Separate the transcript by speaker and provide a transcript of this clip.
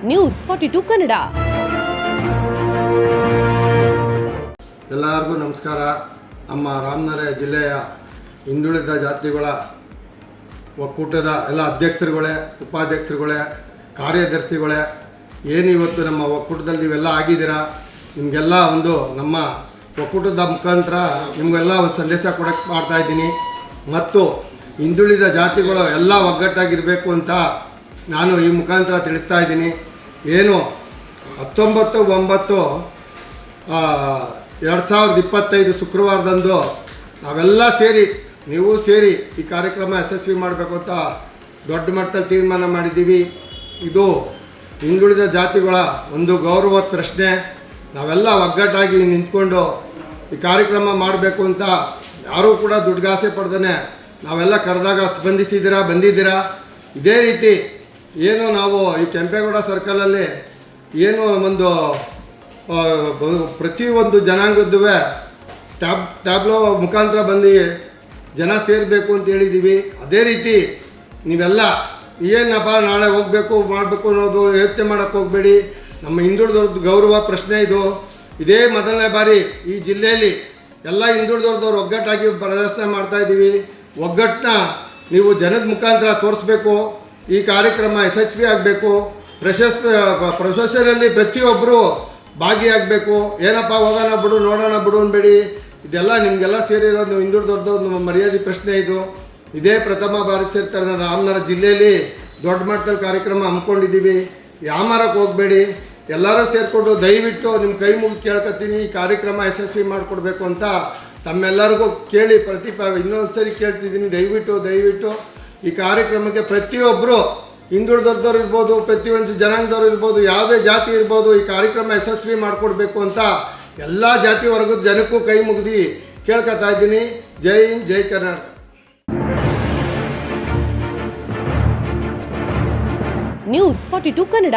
Speaker 1: News 42 Kannada.
Speaker 2: ಎಲ್ಲರಿಗೂ ನಮಸ್ಕಾರ. ನಮ್ಮ ರಾಮನಗರ ಜಿಲ್ಲೆಯ ಹಿಂದುಳಿದ ಜಾತಿಗಳ ಒಕ್ಕೂಟದ ಎಲ್ಲ ಅಧ್ಯಕ್ಷರುಗಳೇ, ಉಪಾಧ್ಯಕ್ಷರುಗಳೇ, ಕಾರ್ಯದರ್ಶಿಗಳೇ, ಏನು ಇವತ್ತು ನಮ್ಮ ಒಕ್ಕೂಟದಲ್ಲಿ ನೀವೆಲ್ಲ ಆಗಿದ್ದೀರಾ, ನಿಮಗೆಲ್ಲ ಒಂದು ನಮ್ಮ ಒಕ್ಕೂಟದ ಮುಖಾಂತರ ನಿಮಗೆಲ್ಲ ಒಂದು ಸಂದೇಶ ಕೊಡೋಕ್ಕೆ ಮಾಡ್ತಾಯಿದ್ದೀನಿ. ಮತ್ತು ಹಿಂದುಳಿದ ಜಾತಿಗಳು ಎಲ್ಲ ಒಗ್ಗಟ್ಟಾಗಿರಬೇಕು ಅಂತ ನಾನು ಈ ಮುಖಾಂತರ ತಿಳಿಸ್ತಾ ಇದ್ದೀನಿ. ಏನು 19/9/2025 ಶುಕ್ರವಾರದಂದು ನಾವೆಲ್ಲ ಸೇರಿ, ನೀವು ಸೇರಿ ಈ ಕಾರ್ಯಕ್ರಮ ಯಶಸ್ವಿ ಮಾಡಬೇಕು ಅಂತ ದೊಡ್ಡ ಮಟ್ಟದಲ್ಲಿ ತೀರ್ಮಾನ ಮಾಡಿದ್ದೀವಿ. ಇದು ಹಿಂದುಳಿದ ಜಾತಿಗಳ ಒಂದು ಗೌರವದ ಪ್ರಶ್ನೆ. ನಾವೆಲ್ಲ ಒಗ್ಗಟ್ಟಾಗಿ ನಿಂತ್ಕೊಂಡು ಈ ಕಾರ್ಯಕ್ರಮ ಮಾಡಬೇಕು ಅಂತ ಯಾರೂ ಕೂಡ ದುಡ್ಗಾಸೆ ಪಡ್ದೇ ನಾವೆಲ್ಲ ಕರೆದಾಗ ಸ್ಪಂದಿಸಿದ್ದೀರಾ, ಬಂದಿದ್ದೀರಾ. ಇದೇ ರೀತಿ ಏನು ನಾವು ಈ ಕೆಂಪೇಗೌಡ ಸರ್ಕಲಲ್ಲಿ ಏನು ಒಂದು ಪ್ರತಿಯೊಂದು ಜನಾಂಗದ್ದು ಟ್ಯಾಬ್ಲೋ ಮುಖಾಂತರ ಬಂದು ಜನ ಸೇರಬೇಕು ಅಂತ ಹೇಳಿದ್ದೀವಿ. ಅದೇ ರೀತಿ ನೀವೆಲ್ಲ ಏನಪ್ಪ ನಾಳೆ ಹೋಗಬೇಕು ಮಾಡಬೇಕು ಅನ್ನೋದು ಯೋಚನೆ ಮಾಡೋಕ್ಕೆ ಹೋಗಬೇಡಿ. ನಮ್ಮ ಹಿಂದುಳಿದವ್ರದ್ದು ಗೌರವ ಪ್ರಶ್ನೆ ಇದು. ಇದೇ ಮೊದಲನೇ ಬಾರಿ ಈ ಜಿಲ್ಲೆಯಲ್ಲಿ ಎಲ್ಲ ಹಿಂದುಳಿದವ್ರದವ್ರು ಒಗ್ಗಟ್ಟಾಗಿ ಪ್ರದರ್ಶನ ಮಾಡ್ತಾಯಿದ್ದೀವಿ. ಒಗ್ಗಟ್ಟನ್ನ ನೀವು ಜನದ ಮುಖಾಂತರ ತೋರಿಸ್ಬೇಕು. ಈ ಕಾರ್ಯಕ್ರಮ ಯಶಸ್ವಿ ಆಗಬೇಕು. ಪ್ರೊಸೆಸರಲ್ಲಿ ಪ್ರತಿಯೊಬ್ಬರು ಭಾಗಿಯಾಗಬೇಕು. ಏನಪ್ಪ ಹೋಗೋಣ ಬಿಡು, ನೋಡೋಣ ಬಿಡು ಅನ್ಬೇಡಿ. ಇದೆಲ್ಲ ನಿಮಗೆಲ್ಲ ಸೇರಿರೋದು ಹಿಂದುಳಿದವ್ರದ್ದು ನಮ್ಮ ಮರ್ಯಾದೆ ಪ್ರಶ್ನೆ ಇದು. ಇದೇ ಪ್ರಥಮ ಬಾರಿ ಸೇರ್ತಾರೆ. ರಾಮನಗರ ಜಿಲ್ಲೆಯಲ್ಲಿ ದೊಡ್ಡ ಮಟ್ಟದಲ್ಲಿ ಕಾರ್ಯಕ್ರಮ ಹಮ್ಮಿಕೊಂಡಿದ್ದೀವಿ. ಯಾಮಾರಕ್ಕೆ ಹೋಗಬೇಡಿ, ಎಲ್ಲರೂ ಸೇರಿಕೊಂಡು ದಯವಿಟ್ಟು ನಿಮ್ಮ ಕೈ ಮುಗಿದು ಕೇಳ್ಕೊತೀನಿ, ಈ ಕಾರ್ಯಕ್ರಮ ಯಶಸ್ವಿ ಮಾಡಿಕೊಡ್ಬೇಕು ಅಂತ ತಮ್ಮೆಲ್ಲರಿಗೂ ಕೇಳಿ ಇನ್ನೊಂದು ಸರಿ ಕೇಳ್ತಿದ್ದೀನಿ. ದಯವಿಟ್ಟು ಈ ಕಾರ್ಯಕ್ರಮಕ್ಕೆ ಪ್ರತಿಯೊಬ್ಬರು ಹಿಂದುಳಿದವ್ರದವ್ರು ಇರ್ಬೋದು, ಪ್ರತಿಯೊಂದು ಜನಾಂಗದವ್ರು ಇರ್ಬೋದು, ಯಾವುದೇ ಜಾತಿ ಇರ್ಬೋದು, ಈ ಕಾರ್ಯಕ್ರಮ ಯಶಸ್ವಿ ಮಾಡಿಕೊಡ್ಬೇಕು ಅಂತ ಎಲ್ಲ ಜಾತಿ ವರ್ಗದ ಜನಕ್ಕೂ ಕೈ ಮುಗಿದು ಕೇಳ್ಕೊತಾ ಇದ್ದೀನಿ. ಜೈ ಹಿಂದ್, ಜೈ ಕರ್ನಾಟಕ.
Speaker 1: ನ್ಯೂಸ್ 42 ಕನ್ನಡ.